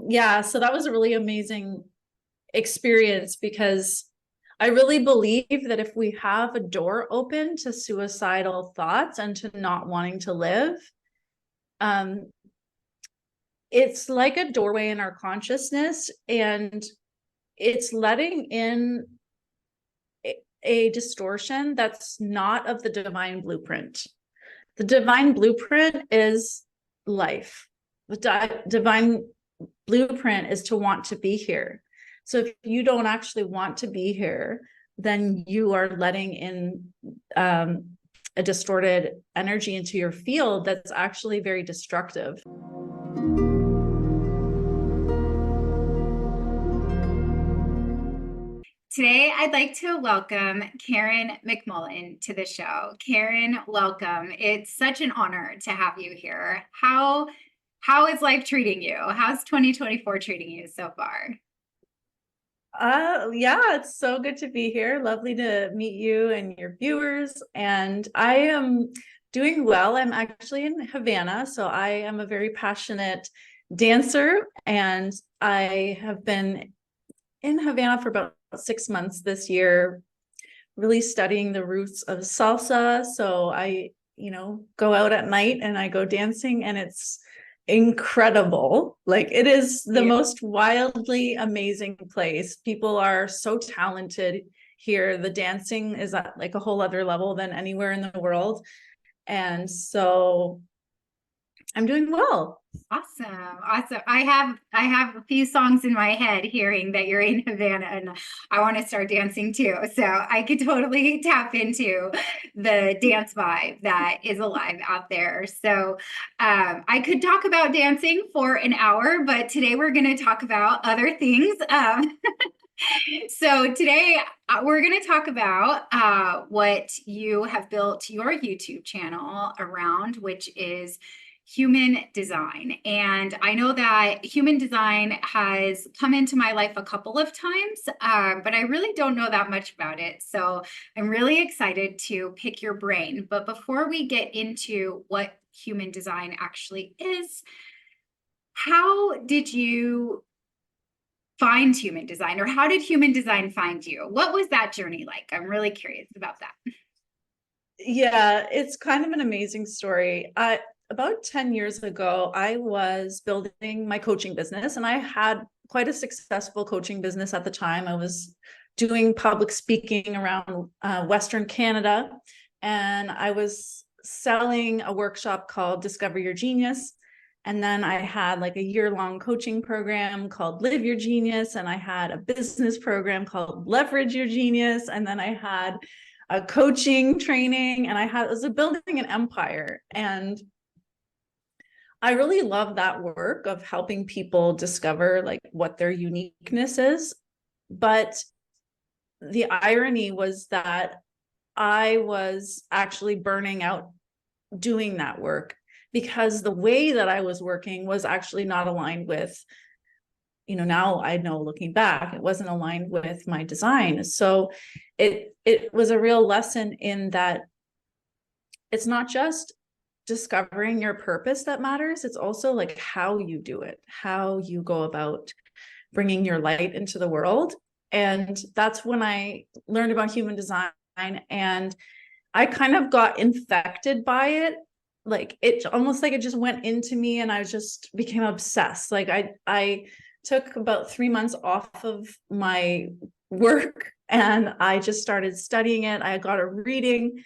Yeah, so that was a really amazing experience because I really believe that if we have a door open to suicidal thoughts and to not wanting to live, um, it's like a doorway in our consciousness, and it's letting in a distortion that's not of the divine blueprint. The divine blueprint is life. The divine blueprint is to want to be here. So if you don't actually want to be here, then you are letting in a distorted energy into your field that's actually very destructive. Today, I'd like to welcome Karen McMullen to the show. Karen, welcome. It's such an honor to have you here. How is life treating you? How's 2024 treating you so far? Yeah, it's so good to be here. Lovely to meet you and your viewers. And I am doing well. I'm actually in Havana, so I am a very passionate dancer, and I have been in Havana for about 6 months this year, really studying the roots of salsa. So I, go out at night and I go dancing, and it's incredible. Like, it is the most wildly amazing place. People are so talented here. The dancing is at like a whole other level than anywhere in the world. And so I'm doing well. Awesome. I have a few songs in my head hearing that you're in Havana, and I want to start dancing too. So I could totally tap into the dance vibe that is alive out there. So I could talk about dancing for an hour, but today we're going to talk about other things. So today we're going to talk about what you have built your YouTube channel around, which is human design. And I know that human design has come into my life a couple of times, but I really don't know that much about it. So I'm really excited to pick your brain. But before we get into what human design actually is, how did you find human design, or how did human design find you? What was that journey like? I'm really curious about that. Yeah, it's kind of an amazing story. About 10 years ago, I was building my coaching business, and I had quite a successful coaching business at the time. I was doing public speaking around Western Canada, and I was selling a workshop called Discover Your Genius. And then I had like a year-long coaching program called Live Your Genius, and I had a business program called Leverage Your Genius, and then I had a coaching training, and I was building an empire. And I really love that work of helping people discover like what their uniqueness is. But the irony was that I was actually burning out doing that work, because the way that I was working was actually not aligned with, now I know, looking back, it wasn't aligned with my design. So it was a real lesson in that it's not just discovering your purpose that matters. It's also like how you do it, how you go about bringing your light into the world. And that's when I learned about human design, and I kind of got infected by it. Like, it almost like it just went into me, and I just became obsessed. Like, I took about 3 months off of my work, and I just started studying it. I got a reading.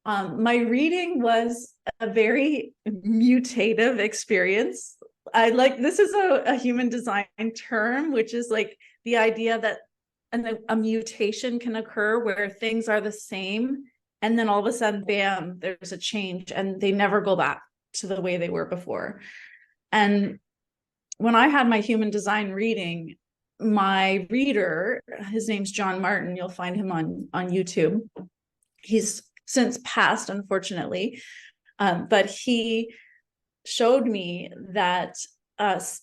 My reading was a very mutative experience. This is a human design term, which is like the idea that a mutation can occur where things are the same, and then all of a sudden, bam, there's a change, and they never go back to the way they were before. And when I had my human design reading, my reader, his name's John Martin, you'll find him on YouTube. He's since passed, unfortunately, but he showed me that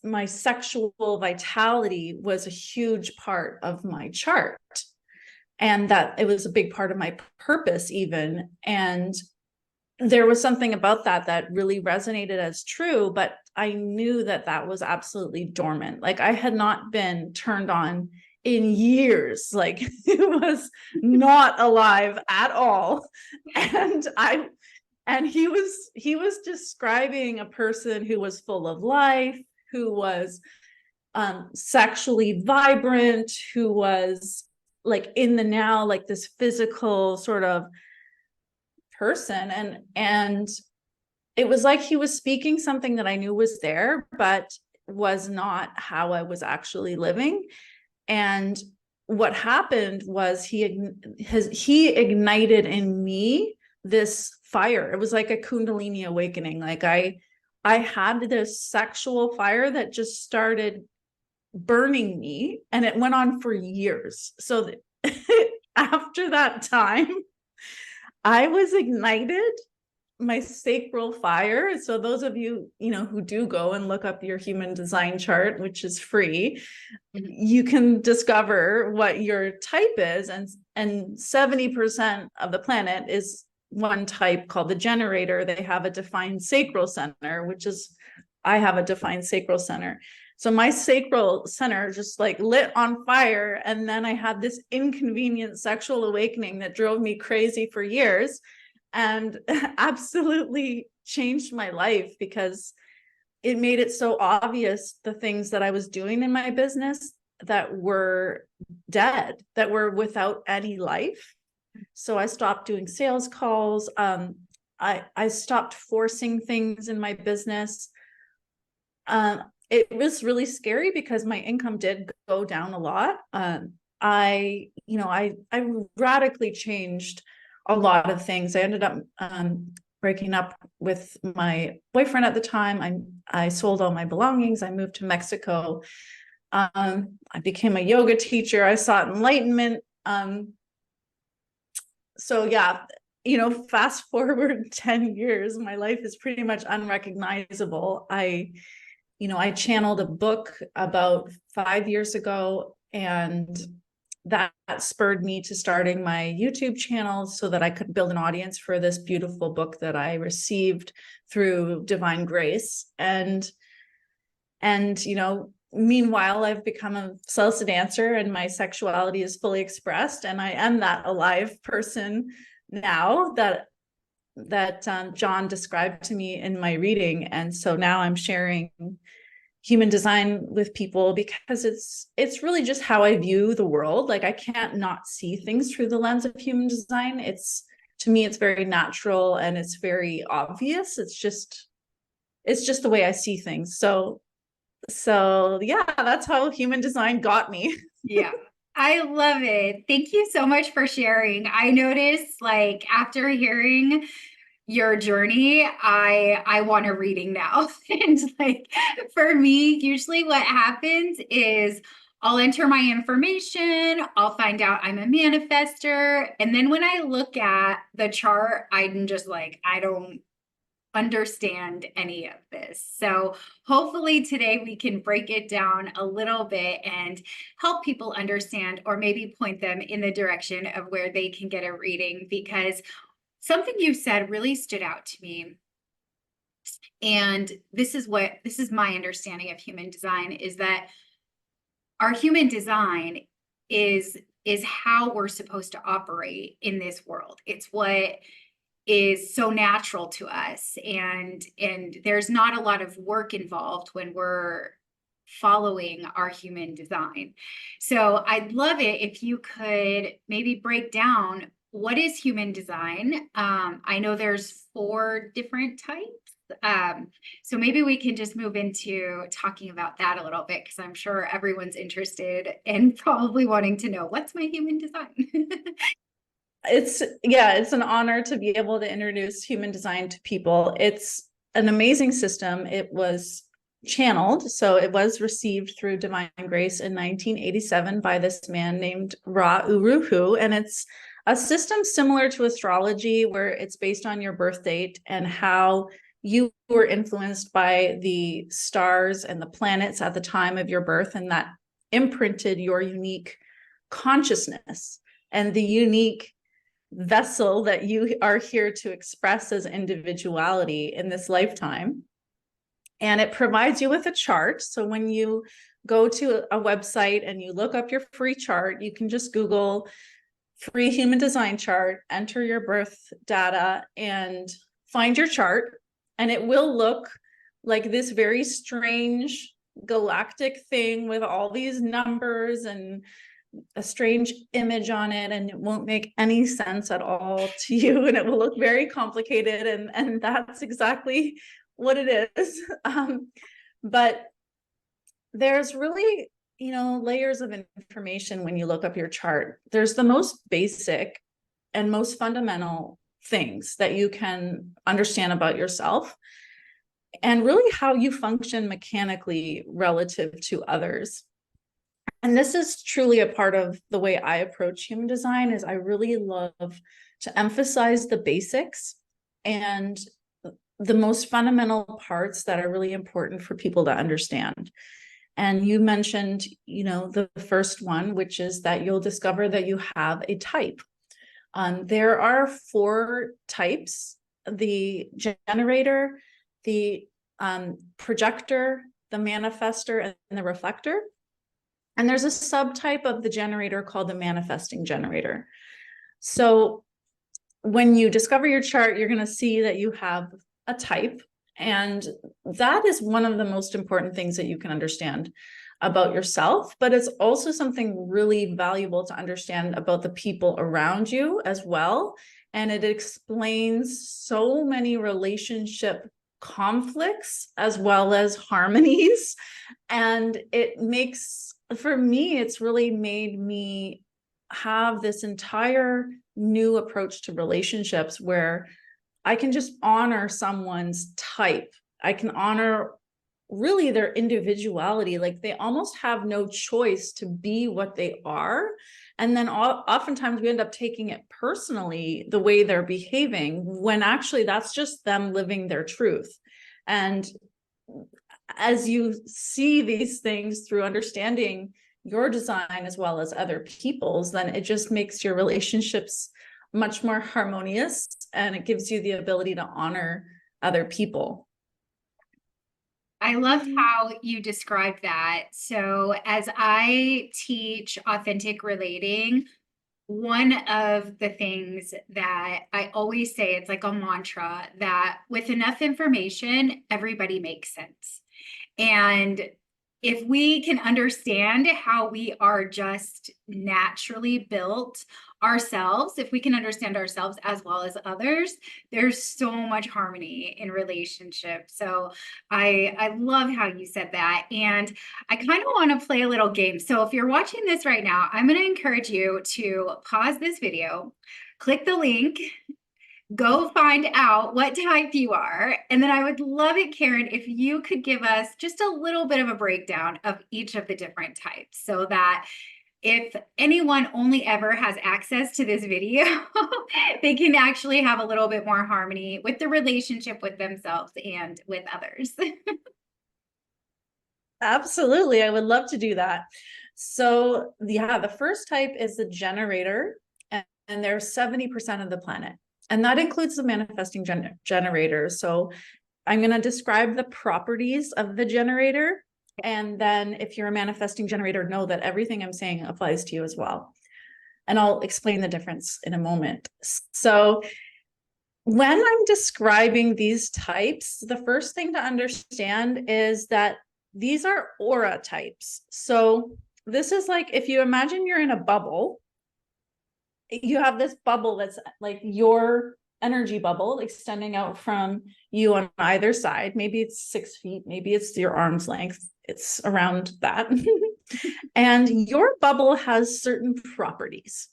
my sexual vitality was a huge part of my chart, and that it was a big part of my purpose even. And there was something about that really resonated as true, but I knew that that was absolutely dormant. Like I had not been turned on in years. Like it was not alive at all. And he was describing a person who was full of life, who was sexually vibrant, who was like in the now, like this physical sort of person. And it was like he was speaking something that I knew was there, but was not how I was actually living. And what happened was he ignited in me this fire. It was like a Kundalini awakening. Like I had this sexual fire that just started burning me, and it went on for years. So after that time, I was ignited, my sacral fire. So those of you, who do go and look up your human design chart, which is free, you can discover what your type is. And 70% of the planet is one type called the generator. They have a defined sacral center, which is, I have a defined sacral center. So my sacral center just like lit on fire. And then I had this inconvenient sexual awakening that drove me crazy for years and absolutely changed my life, because it made it so obvious the things that I was doing in my business that were dead, that were without any life. So I stopped doing sales calls. I stopped forcing things in my business. It was really scary because my income did go down a lot. I radically changed a lot of things. I ended up breaking up with my boyfriend at the time. I sold all my belongings. I moved to Mexico. I became a yoga teacher. I sought enlightenment. So yeah, fast forward 10 years, my life is pretty much unrecognizable. I channeled a book about 5 years ago, and that spurred me to starting my YouTube channel so that I could build an audience for this beautiful book that I received through divine grace. And meanwhile, I've become a salsa dancer and my sexuality is fully expressed. And I am that alive person now that John described to me in my reading. And so now I'm sharing human design with people because it's really just how I view the world. Like I can't not see things through the lens of human design. To me, it's very natural and it's very obvious. It's just the way I see things. So yeah, that's how human design got me. Yeah. I love it. Thank you so much for sharing. I noticed, like, after hearing your journey, I want a reading now. And like for me, usually what happens is I'll enter my information, I'll find out I'm a manifester, and then when I look at the chart, I'm just like, I don't understand any of this. So hopefully today we can break it down a little bit and help people understand, or maybe point them in the direction of where they can get a reading, because something you said really stood out to me. And this is my understanding of human design, is that our human design is how we're supposed to operate in this world. It's what is so natural to us, and there's not a lot of work involved when we're following our human design. So I'd love it if you could maybe break down, what is human design? I know there's 4 different types. So maybe we can just move into talking about that a little bit, because I'm sure everyone's interested and probably wanting to know, what's my human design? It's an honor to be able to introduce human design to people. It's an amazing system. It was channeled, so it was received through divine grace in 1987 by this man named Ra Uru Hu, and it's a system similar to astrology, where it's based on your birth date and how you were influenced by the stars and the planets at the time of your birth, and that imprinted your unique consciousness and the unique vessel that you are here to express as individuality in this lifetime. And it provides you with a chart. So when you go to a website and you look up your free chart, you can just Google free human design chart, enter your birth data, and find your chart. And it will look like this very strange galactic thing with all these numbers and a strange image on it, and it won't make any sense at all to you, and it will look very complicated, and that's exactly what it is. But there's really, layers of information when you look up your chart. There's the most basic and most fundamental things that you can understand about yourself and really how you function mechanically relative to others. And this is truly a part of the way I approach human design. Is I really love to emphasize the basics and the most fundamental parts that are really important for people to understand. And you mentioned, the first one, which is that you'll discover that you have a type. There are 4 types: the generator, the projector, the manifester, and the reflector. And there's a subtype of the generator called the manifesting generator. So when you discover your chart, you're going to see that you have a type. And that is one of the most important things that you can understand about yourself. But it's also something really valuable to understand about the people around you as well. And it explains so many relationship conflicts as well as harmonies. And it makes, for me, it's really made me have this entire new approach to relationships where I can just honor someone's type. I can honor really their individuality. Like they almost have no choice to be what they are. And then oftentimes we end up taking it personally, the way they're behaving, when actually that's just them living their truth. And as you see these things through understanding your design as well as other people's, then it just makes your relationships much more harmonious, and it gives you the ability to honor other people. I love how you described that. So as I teach authentic relating, one of the things that I always say, it's like a mantra, that with enough information, everybody makes sense. And if we can understand how we are just naturally built ourselves, if we can understand ourselves as well as others, there's so much harmony in relationships. So I love how you said that. And I kind of want to play a little game. So if you're watching this right now, I'm going to encourage you to pause this video, click the link, go find out what type you are. And then I would love it, Karen, if you could give us just a little bit of a breakdown of each of the different types, so that if anyone only ever has access to this video, they can actually have a little bit more harmony with the relationship with themselves and with others. Absolutely. I would love to do that. So yeah, the first type is the generator, and they're 70% of the planet. And that includes the manifesting generator. So I'm going to describe the properties of the generator. And then if you're a manifesting generator, know that everything I'm saying applies to you as well. And I'll explain the difference in a moment. So when I'm describing these types, the first thing to understand is that these are aura types. So this is like, if you imagine you're in a bubble, you have this bubble that's like your energy bubble extending out from you on either side. Maybe it's 6 feet, maybe it's your arm's length. It's around that. And your bubble has certain properties.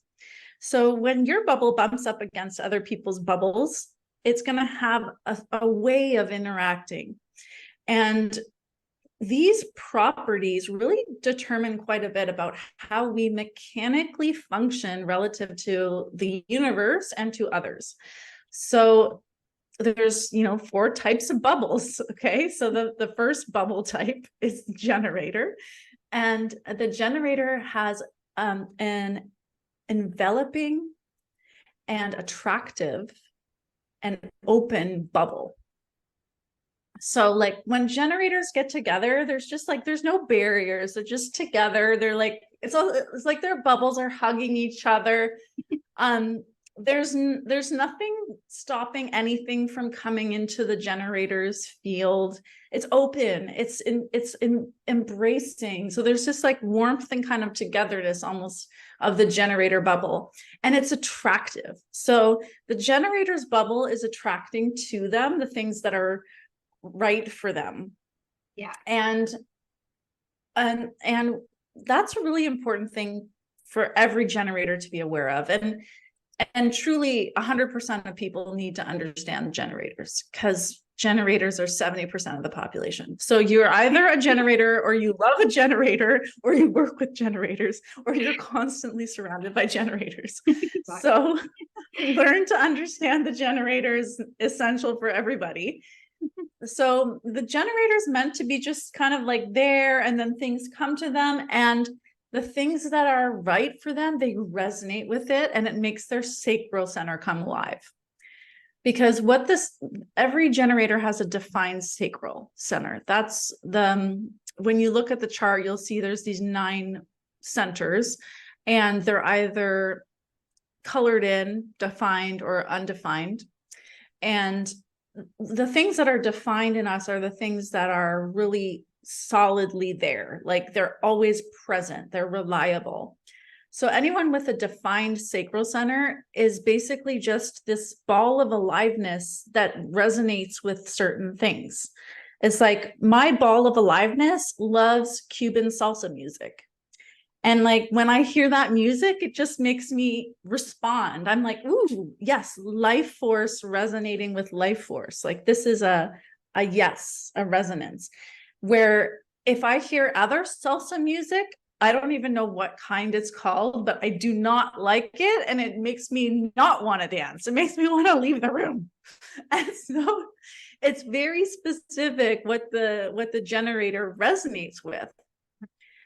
So when your bubble bumps up against other people's bubbles, it's going to have a way of interacting. And these properties really determine quite a bit about how we mechanically function relative to the universe and to others. So there's 4 types of bubbles. Okay, so the first bubble type is generator, and the generator has an enveloping and attractive and open bubble. So like when generators get together, there's just like, there's no barriers. They're just together. They're like, it's like their bubbles are hugging each other. Um, there's nothing stopping anything from coming into the generator's field. It's open, it's embracing. So there's just like warmth and kind of togetherness almost of the generator bubble. And it's attractive. So the generator's bubble is attracting to them the things that are right for them. Yeah. And that's a really important thing for every generator to be aware of. And truly 100% of people need to understand generators, because generators are 70% of the population. So you're either a generator, or you love a generator, or you work with generators, or you're constantly surrounded by generators. So learn to understand the generator is essential for everybody. So the generator is meant to be just kind of like there, and then things come to them, and the things that are right for them, they resonate with it, and it makes their sacral center come alive. Because every generator has a defined sacral center. That's when you look at the chart, you'll see there's these 9 centers, and they're either colored in, defined, or undefined. And the things that are defined in us are the things that are really solidly there, like they're always present, they're reliable. So anyone with a defined sacral center is basically just this ball of aliveness that resonates with certain things. It's like my ball of aliveness loves Cuban salsa music. And like when I hear that music, it just makes me respond. I'm like, ooh, yes, life force resonating with life force. Like this is a yes, a resonance. Where if I hear other salsa music, I don't even know what kind it's called, but I do not like it. And it makes me not want to dance. It makes me want to leave the room. And so it's very specific what the generator resonates with.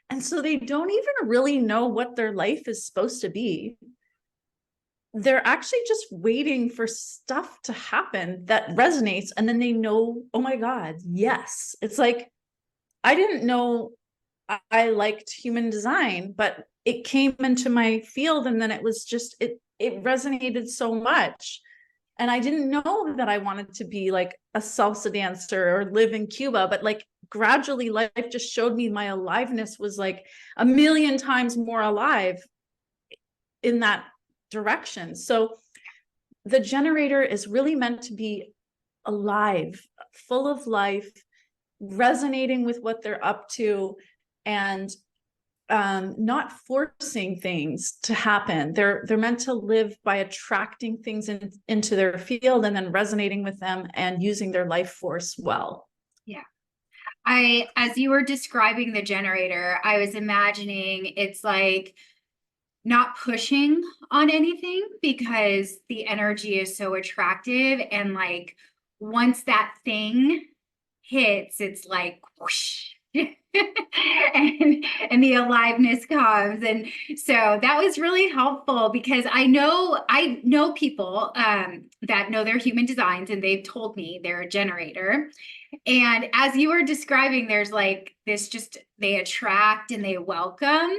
And so they don't even really know what their life is supposed to be. They're actually just waiting for stuff to happen that resonates. And then they know, oh my God, yes. It's like, I didn't know I liked human design, but it came into my field, and then it was just, it resonated so much. And I didn't know that I wanted to be like a salsa dancer or live in Cuba, but like gradually life just showed me my aliveness was like a million times more alive in that direction. So the generator is really meant to be alive, full of life, resonating with what they're up to, and not forcing things to happen. They're meant to live by attracting things into their field, and then resonating with them and using their life force well. Yeah. As you were describing the generator, I was imagining it's like not pushing on anything, because the energy is so attractive, and like once that thing hits, it's like whoosh. and the aliveness comes. And so that was really helpful, because I know people that know their human designs, and they've told me they're a generator. And as you were describing, there's like this, just they attract and they welcome.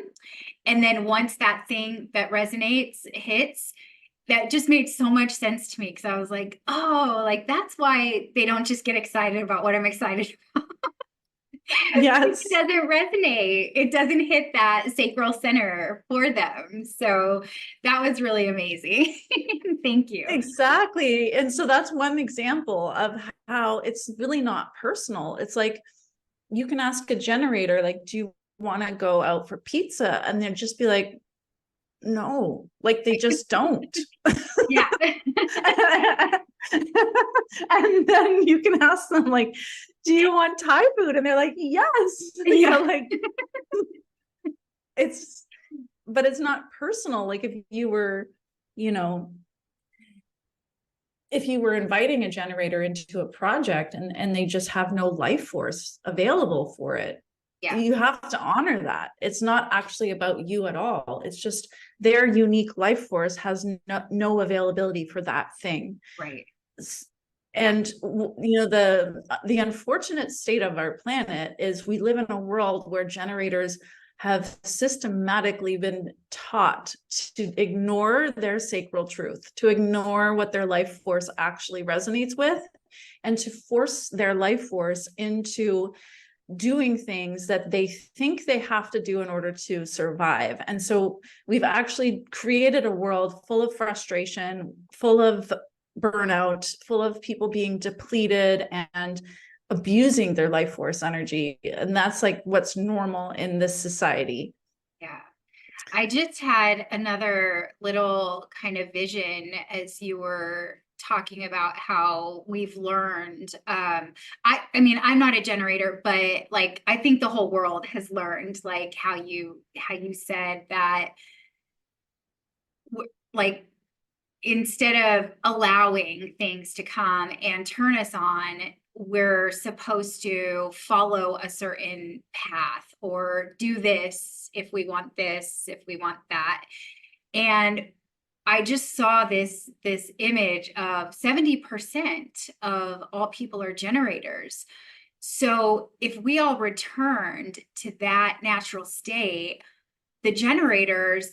And then once that thing that resonates hits, that just made so much sense to me, because I was like, oh, like that's why they don't just get excited about what I'm excited about. Yes. It doesn't resonate. It doesn't hit that sacral center for them. So that was really amazing. Thank you. Exactly. And so that's one example of how it's really not personal. It's like you can ask a generator, like, do you want to go out for pizza? And they'd just be like, no, like they just don't. Yeah. And then you can ask them, like, do you want Thai food? And they're like, yes. Yeah. You know, like but it's not personal. Like if you were, if you were inviting a generator into a project, and they just have no life force available for it, Yeah. you have to honor that. It's not actually about you at all. It's just their unique life force has no availability for that thing. Right. And you know, the unfortunate state of our planet is we live in a world where generators have systematically been taught to ignore their sacral truth, to ignore what their life force actually resonates with, and to force their life force into doing things that they think they have to do in order to survive. And so we've actually created a world full of frustration, full of burnout, full of people being depleted and abusing their life force energy. And that's like what's normal in this society. Yeah. I just had another little kind of vision as you were talking about how we've learned. I mean, I'm not a generator, but like I think the whole world has learned, like how you said that, like instead of allowing things to come and turn us on, we're supposed to follow a certain path or do this if we want this, if we want that. And I just saw this image of 70% of all people are generators. So if we all returned to that natural state, the generators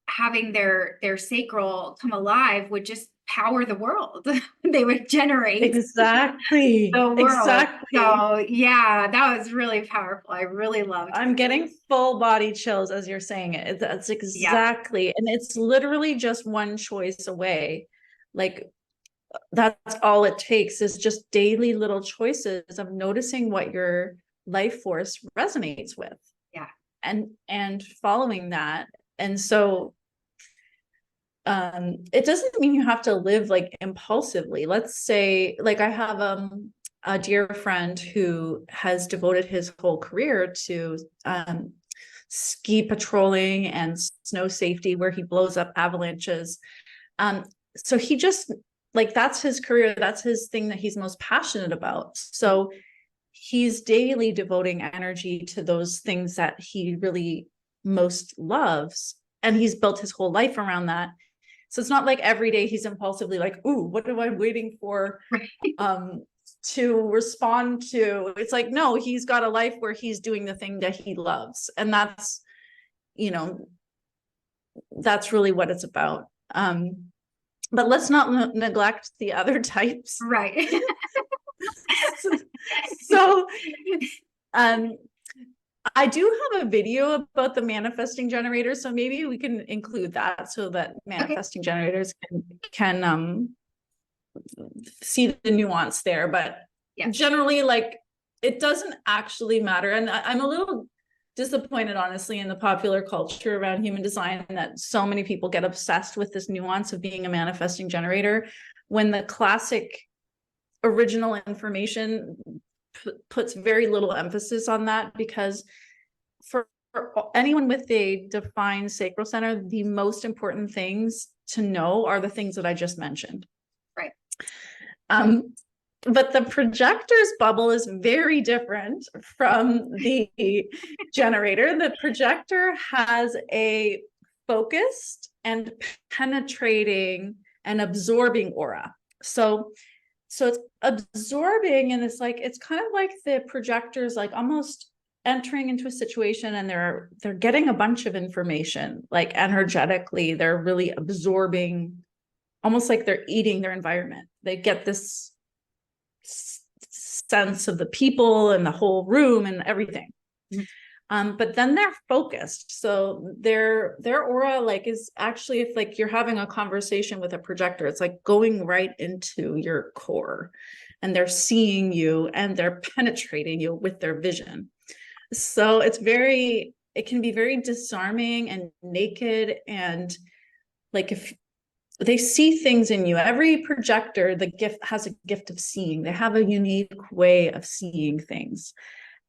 having their sacral come alive would just power the world. They would generate Exactly. the world. Exactly. So yeah, that was really powerful. I really loved it. I'm getting full body chills as you're saying it. That's exactly. Yeah. And it's literally just one choice away. Like that's all it takes is just daily little choices of noticing what your life force resonates with. Yeah. And following that. And so it doesn't mean you have to live like impulsively. Let's say, like I have a dear friend who has devoted his whole career to ski patrolling and snow safety, where he blows up avalanches. So he just like, that's his career. That's his thing that he's most passionate about. So he's daily devoting energy to those things that he really most loves. And he's built his whole life around that. So it's not like every day he's impulsively like, ooh, what am I waiting for to respond to? It's like, no, he's got a life where he's doing the thing that he loves. And that's, you know, that's really what it's about. But let's not neglect the other types. Right. So, I do have a video about the manifesting generators, so maybe we can include that so that manifesting generators can see the nuance there. But generally, like, it doesn't actually matter. And I'm a little disappointed, honestly, in the popular culture around human design that so many people get obsessed with this nuance of being a manifesting generator, when the classic original information puts very little emphasis on that. Because for anyone with a defined sacral center, the most important things to know are the things that I just mentioned. Right. But the projector's bubble is very different from the generator. The projector has a focused and penetrating and absorbing aura. So it's absorbing, and it's like, it's kind of like the projector's like almost entering into a situation and they're getting a bunch of information, like energetically, they're really absorbing, almost like they're eating their environment. They get this sense of the people and the whole room and everything. But then they're focused. So their aura like is actually, if like you're having a conversation with a projector, it's like going right into your core, and they're seeing you and they're penetrating you with their vision. So it can be very disarming and naked. And like, if they see things in you, every projector, has a gift of seeing. They have a unique way of seeing things.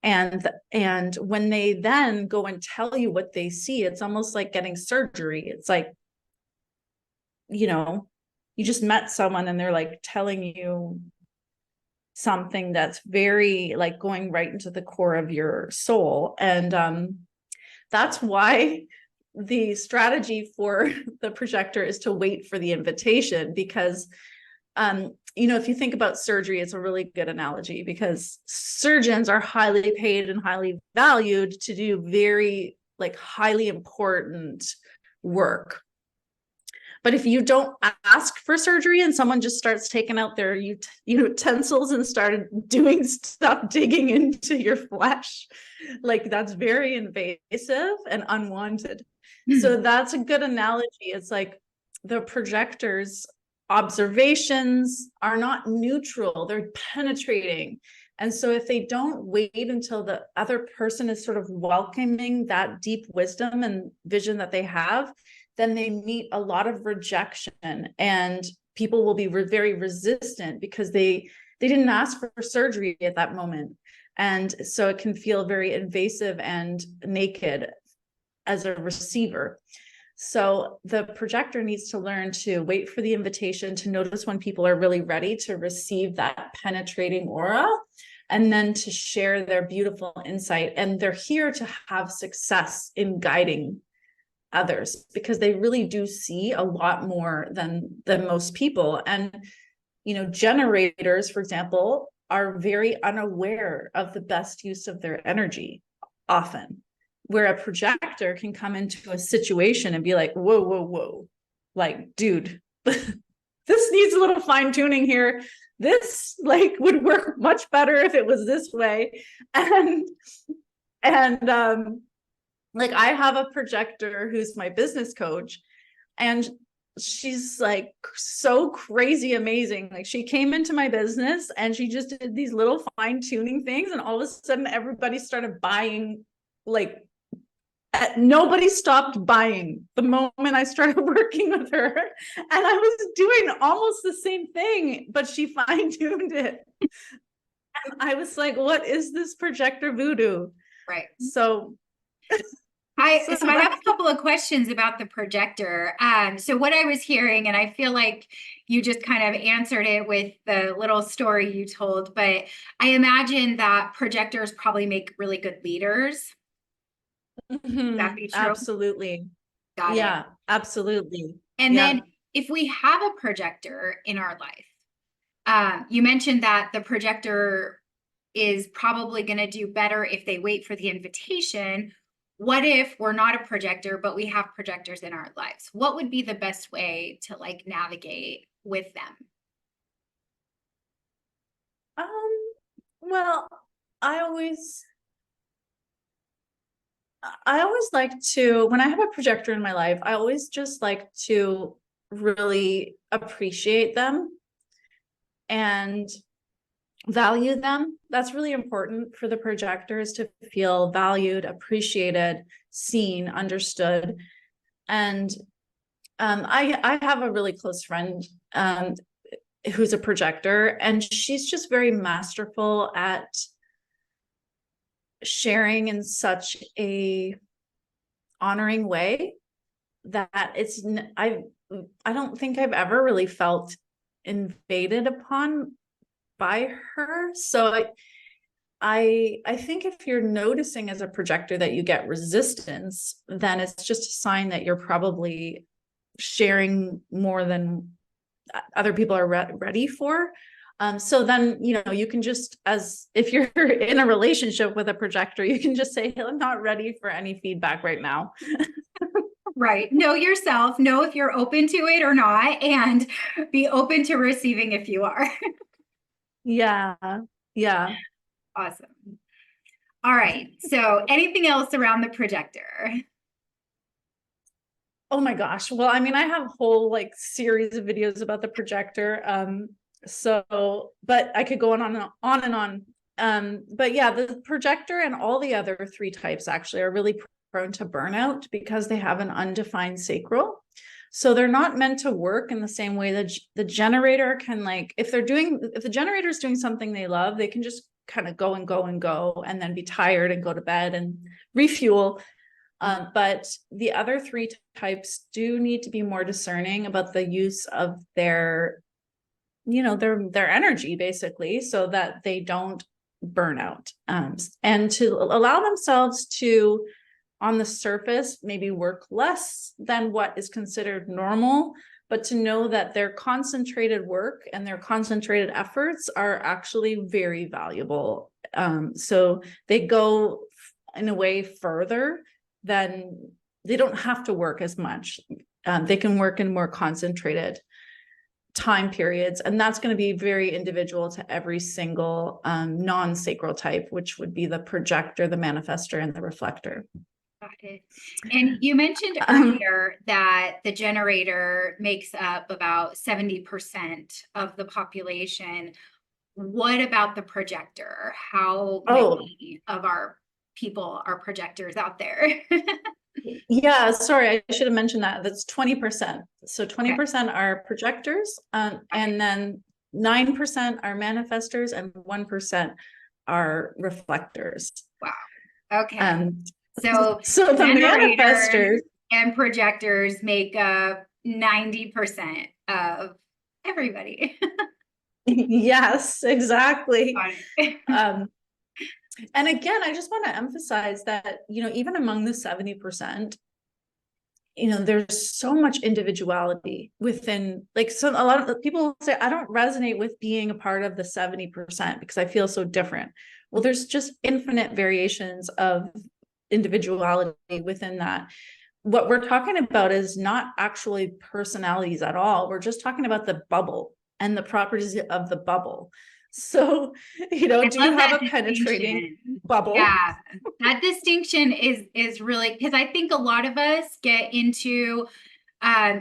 And when they then go and tell you what they see, it's almost like getting surgery. It's like, you know, you just met someone and they're like telling you something that's very like going right into the core of your soul. And that's why the strategy for the projector is to wait for the invitation, because if you think about surgery, it's a really good analogy because surgeons are highly paid and highly valued to do very like highly important work. But if you don't ask for surgery and someone just starts taking out their utensils and started doing stuff, digging into your flesh, like that's very invasive and unwanted. So that's a good analogy. It's like the projector's observations are not neutral, they're penetrating. And so if they don't wait until the other person is sort of welcoming that deep wisdom and vision that they have, then they meet a lot of rejection, and people will be very resistant because they didn't ask for surgery at that moment. And so it can feel very invasive and naked as a receiver. So the projector needs to learn to wait for the invitation, to notice when people are really ready to receive that penetrating aura, and then to share their beautiful insight. And they're here to have success in guiding others because they really do see a lot more than most people. And generators, for example, are very unaware of the best use of their energy often, where a projector can come into a situation and be like, whoa, like, dude, this needs a little fine tuning here. This like would work much better if it was this way. And like I have a projector who's my business coach, and she's like so crazy amazing. Like she came into my business and she just did these little fine tuning things, and all of a sudden everybody started buying. Like nobody stopped buying the moment I started working with her, and I was doing almost the same thing, but she fine tuned it. And I was like, what is this projector voodoo? Right. So I have a couple of questions about the projector. So what I was hearing, and I feel like you just kind of answered it with the little story you told, but I imagine that projectors probably make really good leaders. Would that be true? Absolutely. Got Yeah, it. absolutely. And then if we have a projector in our life, you mentioned that the projector is probably going to do better if they wait for the invitation. What if we're not a projector, but we have projectors in our lives? What would be the best way to like navigate with them? Well, I always like to, when I have a projector in my life, I always just like to really appreciate them and value them. That's really important for the projectors to feel valued, appreciated, seen, understood. And I have a really close friend who's a projector, and she's just very masterful at sharing in such a honoring way that I don't think I've ever really felt invaded upon by her. So I think if you're noticing as a projector that you get resistance, then it's just a sign that you're probably sharing more than other people are ready for. So then, you can just, as if you're in a relationship with a projector, you can just say, hey, I'm not ready for any feedback right now. Right. Know yourself, know if you're open to it or not, and be open to receiving if you are. Yeah. Yeah. Awesome. All right. So anything else around the projector? Oh my gosh. Well, I mean, I have a whole like series of videos about the projector. But I could go on and on. But yeah, the projector and all the other three types actually are really prone to burnout because they have an undefined sacral. So they're not meant to work in the same way that the generator can, like, if the generator is doing something they love, they can just kind of go and go and go and then be tired and go to bed and refuel. But the other three types do need to be more discerning about the use of their energy, basically, so that they don't burn out, and to allow themselves to, on the surface, maybe work less than what is considered normal, but to know that their concentrated work and their concentrated efforts are actually very valuable. So they go in a way further than, they don't have to work as much. They can work in more concentrated time periods, and that's going to be very individual to every single non-sacral type, which would be the projector, the manifestor, and the reflector. Got it. And you mentioned earlier that the generator makes up about 70% of the population. What about the projector? How many of our people are projectors out there? Yeah, sorry, I should have mentioned that. That's 20%. So 20% are projectors, and then 9% are manifestors, and 1% are reflectors. Wow. Okay. So the manifestors and projectors make up 90% of everybody. Yes, exactly. And again, I just want to emphasize that, even among the 70%, there's so much individuality within, like, so a lot of people say, I don't resonate with being a part of the 70% because I feel so different. Well, there's just infinite variations of individuality within that. What we're talking about is not actually personalities at all. We're just talking about the bubble and the properties of the bubble. So, do you have a penetrating bubble? Yeah, that distinction is really, because I think a lot of us get into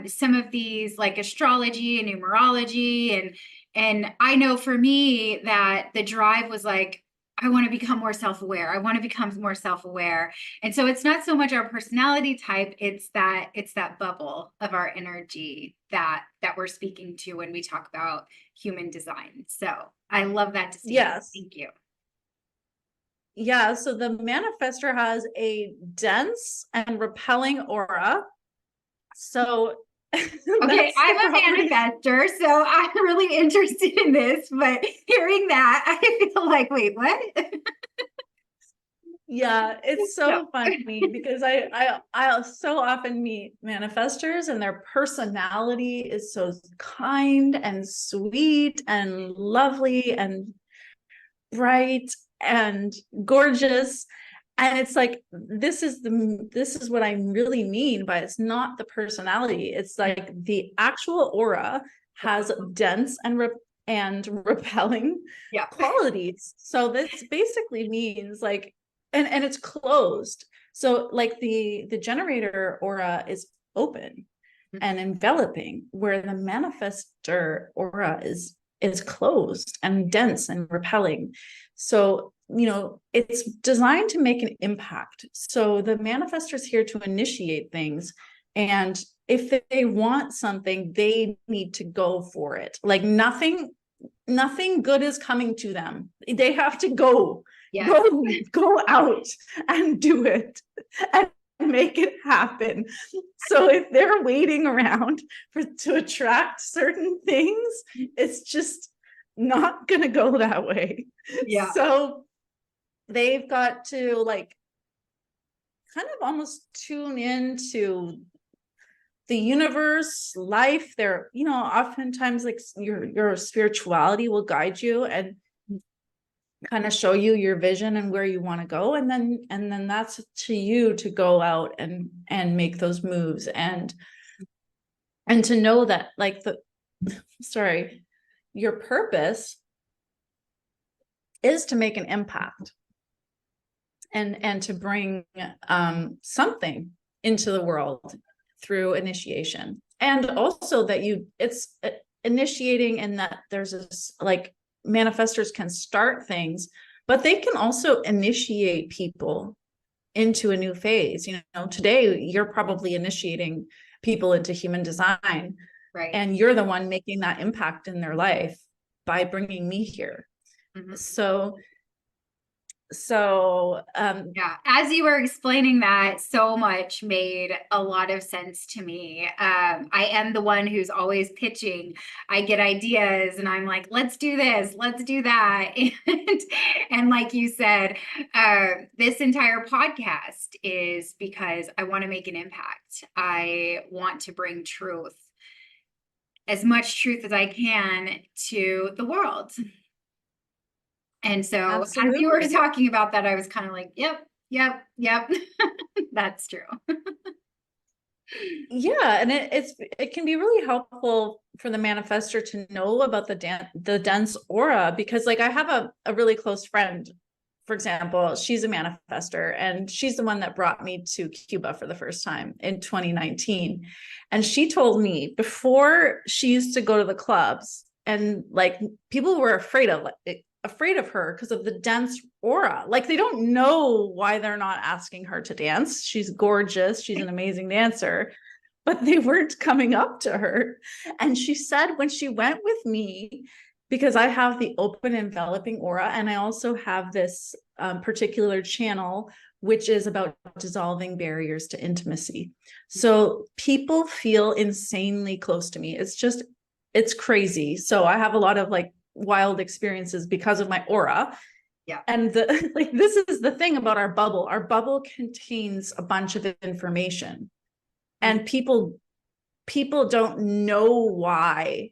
some of these like astrology and numerology, and I know for me that the drive was like, I want to become more self-aware. I want to become more self-aware. And so it's not so much our personality type, it's that bubble of our energy that we're speaking to when we talk about human design. So I love that distinction. Yes. Thank you. Yeah, so the manifestor has a dense and repelling aura. So okay, I'm a manifestor, so I'm really interested in this, but hearing that, I feel like, wait, what? Yeah, it's so funny because I so often meet manifestors and their personality is so kind and sweet and lovely and bright and gorgeous. And it's like, this is what I really mean by it's not the personality. It's like the actual aura has dense and repelling qualities. So this basically means like, and it's closed. So like the generator aura is open and enveloping, where the manifestor aura is closed and dense and repelling. So, it's designed to make an impact. So the manifestor is here to initiate things. And if they want something, they need to go for it. Like nothing good is coming to them. They have to go out and do it and make it happen. So if they're waiting around to attract certain things, it's just not going to go that way. Yeah. So they've got to like kind of almost tune into the universe, life. They're, oftentimes like your spirituality will guide you and kind of show you your vision and where you want to go, and then that's to you to go out and make those moves and to know that like your purpose is to make an impact and to bring something into the world through initiation. And also that it's initiating, in that there's this like manifestors can start things, but they can also initiate people into a new phase. Today you're probably initiating people into human design, right? And you're the one making that impact in their life by bringing me here. So as you were explaining that, so much made a lot of sense to me. I am the one who's always pitching. I get ideas and I'm like, let's do this, let's do that. And like you said, this entire podcast is because I want to make an impact. I want to bring truth as much truth as I can to the world. And so as you were Absolutely. talking about that, I was kind of like, yep, yep, yep, that's true. Yeah, and it can be really helpful for the manifestor to know about the dense aura, because like I have a really close friend, for example, she's a manifestor, and she's the one that brought me to Cuba for the first time in 2019. And she told me before, she used to go to the clubs, and like people were afraid of her because of the dense aura. Like they don't know why they're not asking her to dance. She's gorgeous, she's an amazing dancer, but they weren't coming up to her. And she said when she went with me, because I have the open enveloping aura, and I also have this particular channel, which is about dissolving barriers to intimacy. So people feel insanely close to me. It's crazy. So I have a lot of like wild experiences because of my aura. Yeah. And the like, this is the thing about our bubble. Our bubble contains a bunch of information, and people don't know why,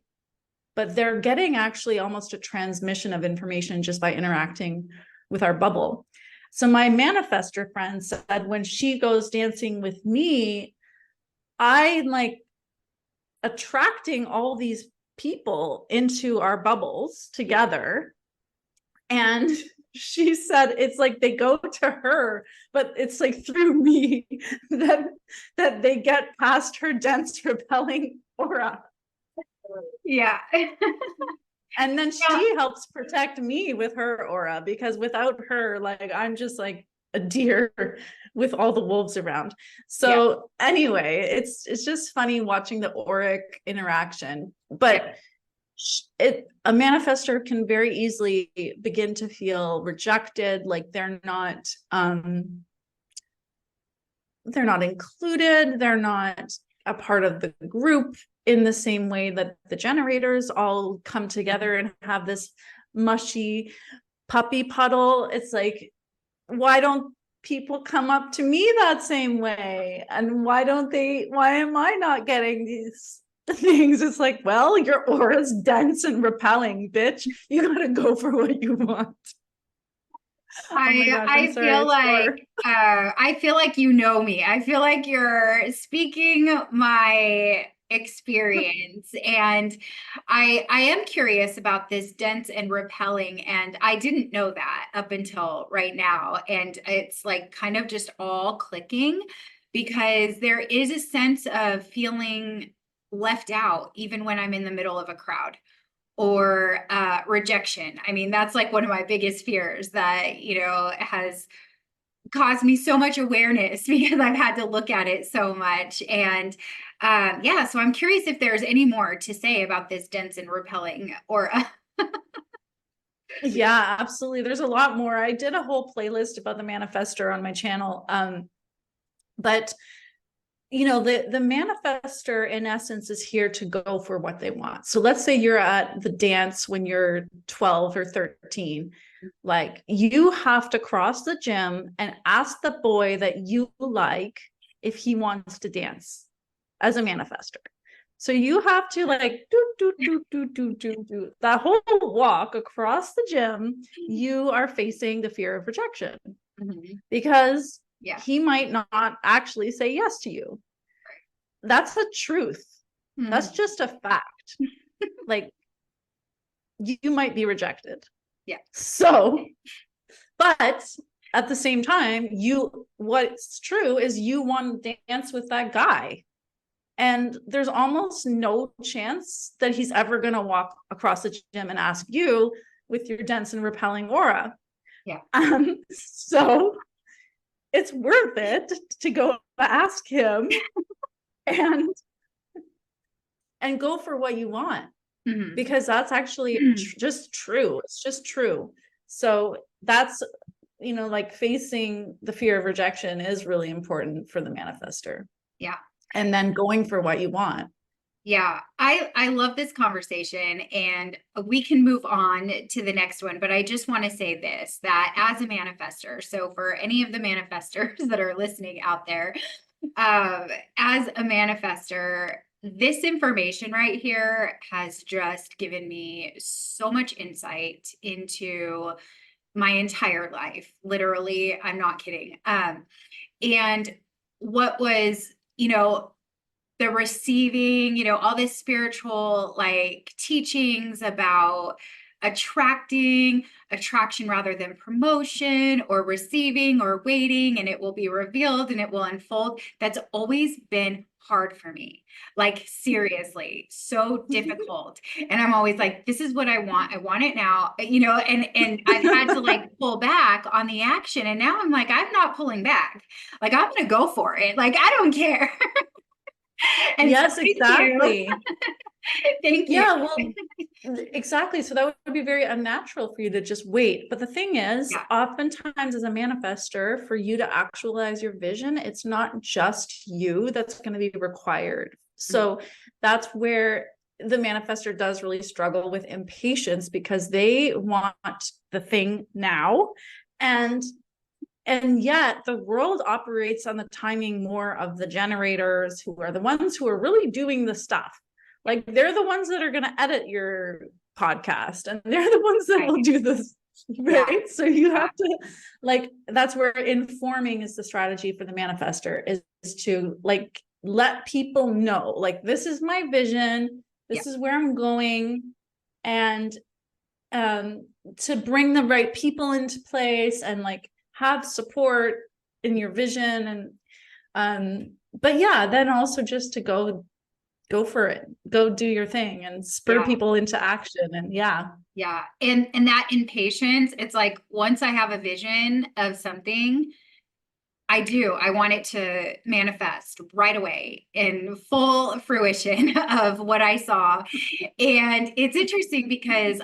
but they're getting actually almost a transmission of information just by interacting with our bubble. So my manifestor friend said when she goes dancing with me, I'm like attracting all these people into our bubbles together. And she said it's like they go to her, but it's like through me that they get past her dense repelling aura. Yeah. And then Yeah. she helps protect me with her aura, because without her, like I'm just like a deer with all the wolves around. Yeah. So anyway, it's just funny watching the auric interaction. But a manifestor can very easily begin to feel rejected, like they're not included, they're not a part of the group in the same way that the generators all come together and have this mushy puppy puddle. It's like, why don't people come up to me that same way? And why am I not getting these things? It's like, well, your aura's dense and repelling, bitch. You gotta go for what you want. Oh my gosh, I'm I sorry, feel it's like for I feel like you know me. I feel like you're speaking my experience, and I am curious about this dense and repelling, and I didn't know that up until right now, and it's like kind of just all clicking, because there is a sense of feeling left out even when I'm in the middle of a crowd, or rejection. I mean, that's like one of my biggest fears that, has caused me so much awareness because I've had to look at it so much. And yeah, so I'm curious if there's any more to say about this dense and repelling aura. Yeah, absolutely. There's a lot more. I did a whole playlist about the manifestor on my channel. But the manifestor in essence is here to go for what they want. So let's say you're at the dance when you're 12 or 13. Like you have to cross the gym and ask the boy that you like if he wants to dance as a manifestor. So you have to like do that whole walk across the gym. You are facing the fear of rejection because Yeah. he might not actually say yes to you. That's the truth. That's just a fact. Like you might be rejected. Yeah. So, but at the same time, what's true is you want to dance with that guy. And there's almost no chance that he's ever going to walk across the gym and ask you with your dense and repelling aura. Yeah. So it's worth it to go ask him and go for what you want, because that's actually just true. It's just true. So that's, like facing the fear of rejection is really important for the manifestor. Yeah. And then going for what you want. Yeah, I love this conversation, and we can move on to the next one, but I just want to say this, that as a manifestor, so for any of the manifestors that are listening out there, as a manifestor, this information right here has just given me so much insight into my entire life. Literally, I'm not kidding. And what was, the receiving, all this spiritual like teachings about attraction rather than promotion, or receiving or waiting, and it will be revealed and it will unfold. That's always been hard for me. Like seriously, so difficult. And I'm always like, this is what I want. I want it now, and I've had to like pull back on the action. And now I'm like, I'm not pulling back. Like I'm going to go for it. Like, I don't care. And Yes, so exactly. thank you. Yeah, well, exactly. So that would be very unnatural for you to just wait. But the thing is, Yeah. oftentimes as a manifester, for you to actualize your vision, it's not just you that's going to be required. So that's where the manifester does really struggle with impatience, because they want the thing now. And yet the world operates on the timing more of the generators, who are the ones who are really doing the stuff. Like they're the ones that are going to edit your podcast, and they're the ones that will do this. Right. Yeah. So you have to, like, that's where informing is the strategy for the manifester, is to like let people know, like, this is my vision, this is where I'm going, and to bring the right people into place, and like have support in your vision. And but yeah, then also just to go for it, go do your thing and spur people into action. And and that impatience, it's like, once I have a vision of something, I want it to manifest right away in full fruition of what I saw. And it's interesting because